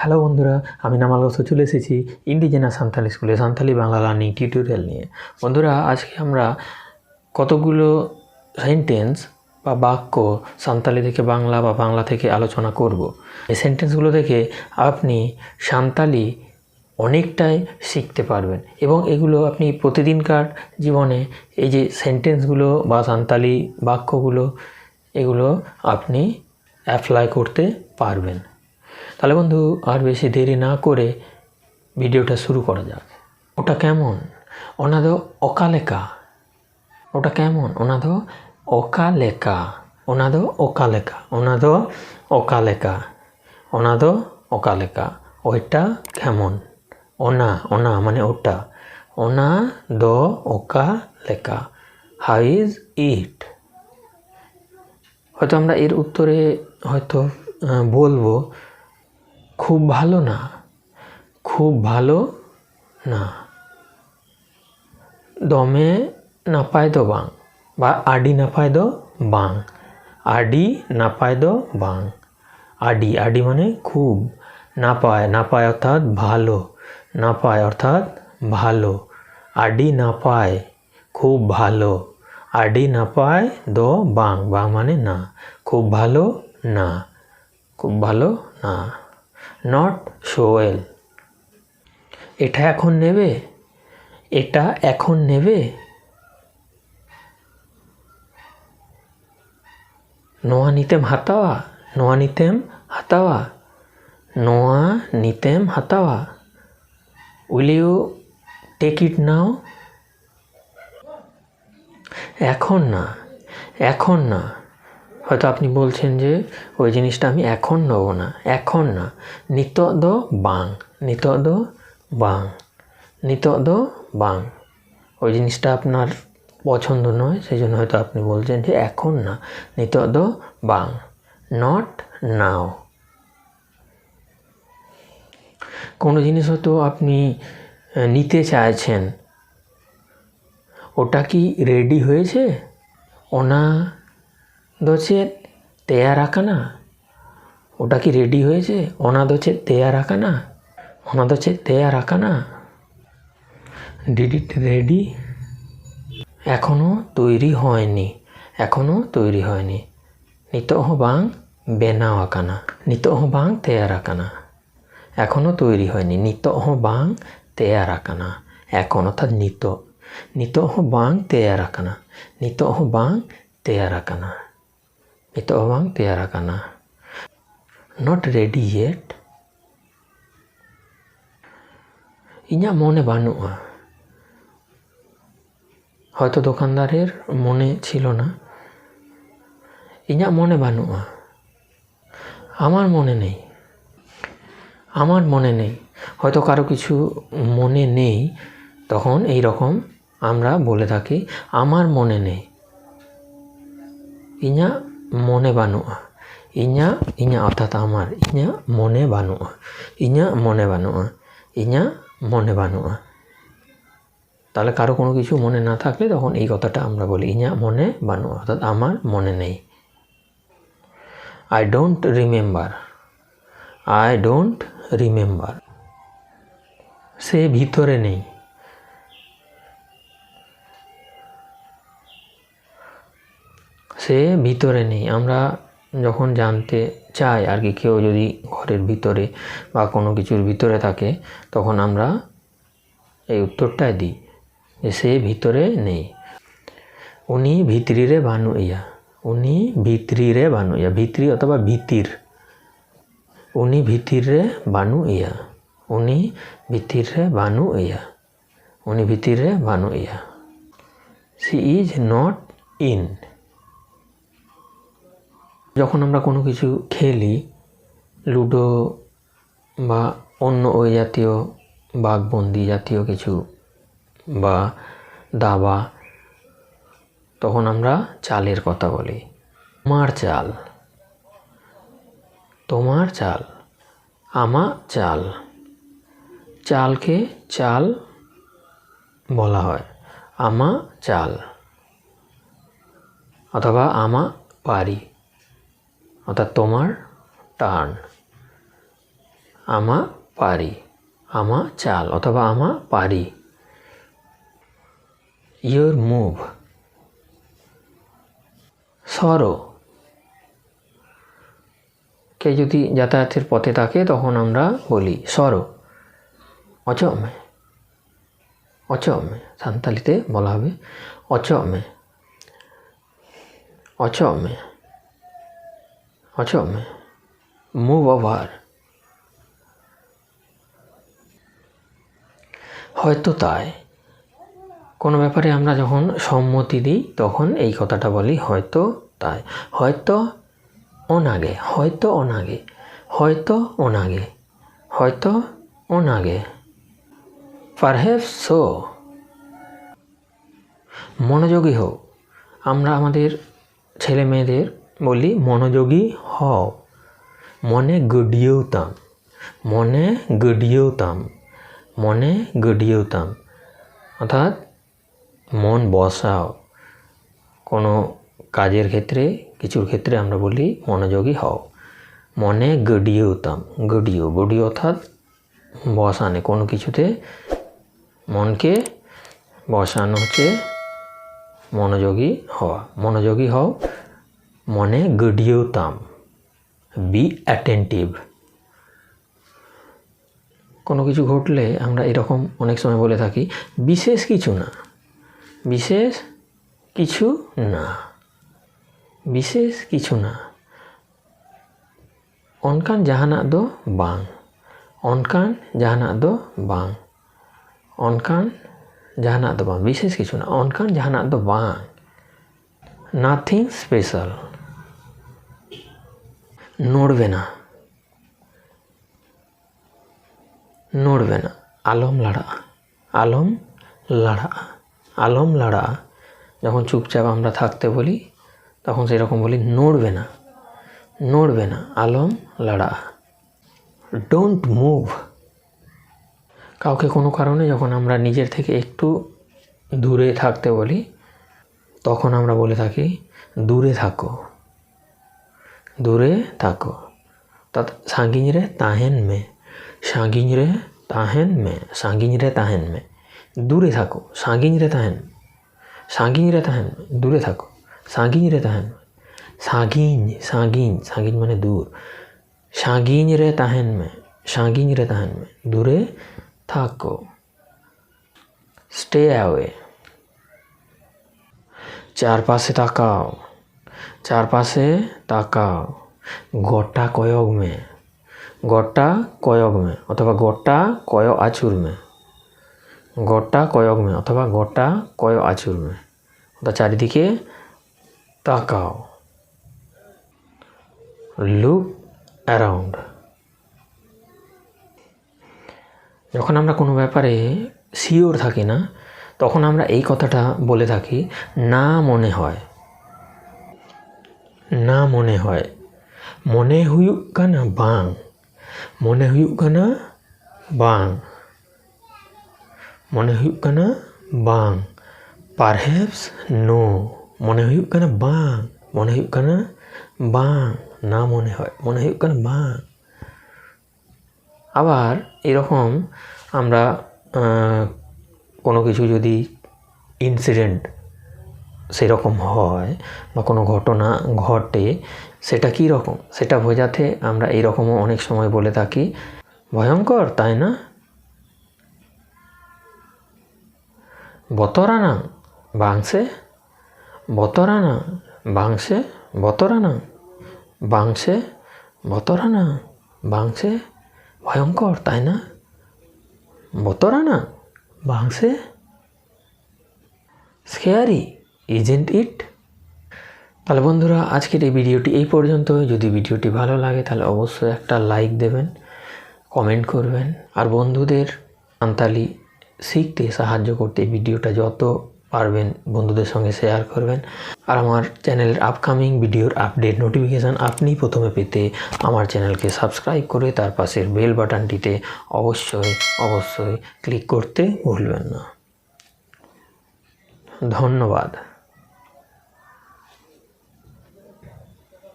Hello বন্ধুরা, আমি নামাল গোসো চলে এসেছি ইন্ডিজেনাস সান্তালি স্কুলে সান্তালি বাংলা লার্নিং টিউটোরিয়াল নিয়ে। বন্ধুরা, আজকে আমরা কতগুলো সেন্টেন্স বা বাক্য সান্তালি থেকে বাংলা বা বাংলা থেকে আলোচনা করব। এই সেন্টেন্সগুলো থেকে আপনি সান্তালি অনেকটাই শিখতে পারবেন এবং এগুলো আপনি প্রতিদিনকার জীবনে এই যে সেন্টেন্সগুলো বা সান্তালি বাক্যগুলো এগুলো আপনি অ্যাপ্লাই করতে পারবেন। তাহলে বন্ধু, আর বেশি দেরি না করে ভিডিওটা শুরু করা যাক। ওটা কেমন? ওনাদো অকালেকা। ওটা কেমন? ওনাদো অকালেকা। ওনাদো অকালেকা। ওনাদো অকালেকা। ওনাদো অকালেকা। ওইটা কেমন? ওনা ওনা মানে ওটা। ওনা দো অকালেকা। How is it? হয়তো আমরা এর উত্তরে হয়তো বলবো খুব ভালো না, খুব ভালো না। দমে নাপায় দো বাং বা আডি নাপায় দো বাং। আডি নাপায় দো বাং। আডি আডি মানে খুব, নাপায় নাপায় অর্থাৎ ভালো, নাপায় অর্থাৎ ভালো। আডি নাপায় খুব ভালো। আডি নাপায় দো বাং বাং মানে না। খুব ভালো না, খুব ভালো না। Not so well. এটা এখন নেবে? এটা এখন নেবে? নোয়া নিতেম হাতাওয়া। নোয়া নিতেম হাতাওয়া। নোয়া নিতেম হাতাওয়া। উইল ইউ টেক ইট নাও? এখন না, এখন না। হয়তো আপনি বলছেন যে ওই জিনিসটা আমি এখন নেবো না, এখন না। নিত দো বাং। নিত দো বাং। নিত দো বাং। ওই জিনিসটা আপনার পছন্দ নয়, সেই জন্য হয়তো আপনি বলছেন যে এখন না। নিত দো বাং। Not now. কোনো জিনিস হয়তো আপনি নিতে চাইছেন, ওটা কি রেডি হয়েছে? ওনা দোচে তেয়ার আকানা। ওটা কি রেডি হয়েছে? ওনা দোচে তেয়ার আকানা। ওনা দোচে তেয়ার আকানা। Did it ready? এখনও তৈরি হয়নি, এখনও তৈরি হয়নি। নিতহ বাং বেনাও আকানা। নিতহ বাং তেয়ার আকানা। এখনও তৈরি হয়নি। নিতহ বাং তেয়ার আকানা। এখন অর্থাৎ নিত। নিতহ বাং তেয়ার আকানা। নিতহ বাং তেয়ার আকানা। নিতহ বাং তেয়ার আকানা। Not ready yet. ইñাᱹᱜ মনে বানুয়া। হয়তো দোকানদারের মনে ছিল না। ইñাᱹᱜ মনে বানুয়া। আমার মনে নেই। আমার মনে নেই। হয়তো কারো কিছু মনে নেই, তখন এই রকম আমরা বলে থাকি আমার মনে নেই। ইñাᱹᱜ মনে বানুয়া। ইñাᱹᱜ ইñাᱹᱜ অর্থাৎ আমার। ইñাᱹᱜ মনে বানুয়া। ইñাᱹᱜ মনে বানুয়া। ইñাᱹᱜ মনে বানুয়া। তাহলে কারো কোনো কিছু মনে না থাকলে তখন এই কথাটা আমরা বলি ইñাᱹᱜ মনে বানুয়া অর্থাৎ আমার মনে নেই। I don't remember. I don't remember. সে ভিতরে নেই। সে ভিতরে নেই। আমরা যখন জানতে চাই আর কি, কেউ যদি ঘরের ভিতরে বা কোনো কিছুর ভিতরে থাকে, তখন আমরা এই উত্তরটাই দিই যে সে ভিতরে নেই। উনি ভিতরিরে বানুইয়া। উনি ভিতরিরে বানুইয়া। ভিতরি অথবা ভিতির। উনি ভিতরে বানুইয়া। উনি ভিতরে বানুইয়া। উনি ভিতরে বানুইয়া। She is not in. যখন আমরা কোনো কিছু খেলি, লুডো বা অন্য ওই জাতীয় বাঘবন্দি জাতীয় কিছু বা দাবা, তখন আমরা চালের কথা বলি। তোমার চাল। তোমার চাল। আমা চাল। চালকে চাল বলা হয়। আমা চাল অথবা আমা পারি অর্থাৎ তোমার টার্ন। আমা পারি, আমা চাল অথবা আমা পারি। ইয়োর মুভ, সরো। কে যদি যাতায়াতের পথে থাকে তখন আমরা বলি সরো। অচমে, অচমে সান্তালিতে বলা হবে অচমে, অচমে, অচমে। মুভ ওভার, হয়তো তাই। কোনো ব্যাপারে আমরা যখন সম্মতি দিই তখন এই কথাটা বলি হয়তো তাই। হয়তো অনাগে, হয়তো অনাগে, হয়তো অনাগে, হয়তো অনাগে। Perhaps so. মনোযোগী হও, আমরা আমাদের ছেলে মেয়েদের বলি মনোযোগী হও। মনে গড়িয়েওতাম, মনে গড়িয়েওতাম, মনে গড়িয়েওতাম অর্থাৎ মন বসাও। কোনো কাজের ক্ষেত্রে কিছুর ক্ষেত্রে আমরা বলি মনোযোগী হও। মনে গড়িয়েওতাম, গড়িও, গড়িও অর্থাৎ বসানে, কোনো কিছুতে মনকে বসানো হচ্ছে মনোযোগী হওয়া। মনোযোগী হও, মনে গড়িয়েওতাম। Be attentive. কোনো কিছু ঘটলে আমরা এরকম অনেক সময় বলে থাকি বিশেষ কিছু না, বিশেষ কিছু না, বিশেষ কিছু না। অনকান জাহানাক দো বাং, অনকান জাহানাক দো বাং, অনকান জাহানাক দো বাং, বিশেষ কিছু না, অনকান জাহানাক দো বাং। Nothing special. নড়বে না, নড়বে না। আলম লাড়া, আলম লাড়া, আলম লাড়া। যখন চুপচাপ আমরা থাকতে বলি তখন সেরকম বলি নড়বে না, নড়বে না, আলম লাড়া। Don't move. কাউকে কোনো কারণে যখন আমরা নিজের থেকে একটু দূরে থাকতে বলি তখন আমরা বলে থাকি দূরে থাকো, দূরে থাকো। অর্থাৎ সাঙ্গিኝ রে তাহেন মে, সাঙ্গিኝ রে তাহেন মে, সাঙ্গিኝ রে তাহেন মে। দূরে থাকো, সাঙ্গিኝ রে তাহেন, সাঙ্গিኝ রে তাহেন, দূরে থাকো, সাঙ্গিኝ রে তাহেন। সাঙ্গিኝ, সাঙ্গিኝ, সাঙ্গিñ মানে দূর। সাঙ্গিኝ রে তাহেন মে, সাঙ্গিኝ রে তাহেন মে, দূরে থাকো। Stay away. চারপাশে তাকাও, চারপাশে তাকাও। গোটা কয়ক মে, গোটা কয়ক মে অথবা গোটা কয় আচুর মে, গোটা কয়ক মে অথবা গোটা কয় আচুর মে। অর্থাৎ চারিদিকে তাকাও। Look around. যখন আমরা কোনো ব্যাপারে শিওর থাকি না তখন আমরা এই কথাটা বলে থাকি না মনে হয়, না মনে হয়। মনে হুয়ুক কানা বাং, মনে হুয়ুক কানা বাং, মনে হুয়ুক কানা বাং। Perhaps no. মনে হুয়ুক কানা বাং, মনে হুয়ুক কানা বাং, না মনে হয়, মনে হুয়ুক কানা বাং। আবার এরকম আমরা কোনো কিছু যদি ইনসিডেন্ট সেরকম হয় বা কোনো ঘটনা ঘটে সেটা কী রকম সেটা বোঝাতে আমরা এইরকমও অনেক সময় বলে থাকি ভয়ঙ্কর তাই না। বতরানা বাংসে, বতরানা বাংসে, বতরানা বাংসে, বতরানা বাংসে। ভয়ঙ্কর তাই না, বতরানা বাংসে। Scary isn't it. তাহলে বন্ধুরা আজকের এই ভিডিওটি এই পর্যন্ত। যদি ভিডিওটি ভালো লাগে তাহলে অবশ্যই একটা লাইক দেবেন, কমেন্ট করবেন আর বন্ধুদের সাঁওতালি শিখতে সাহায্য করতে এই ভিডিওটা যত পারবেন বন্ধুদের সঙ্গে শেয়ার করবেন। আর আমার চ্যানেলের আপকামিং ভিডিওর আপডেট নোটিফিকেশান আপনি প্রথমে পেতে আমার চ্যানেলকে সাবস্ক্রাইব করে তার পাশের বেল বাটনটিতে অবশ্যই অবশ্যই ক্লিক করতে ভুলবেন না। ধন্যবাদ।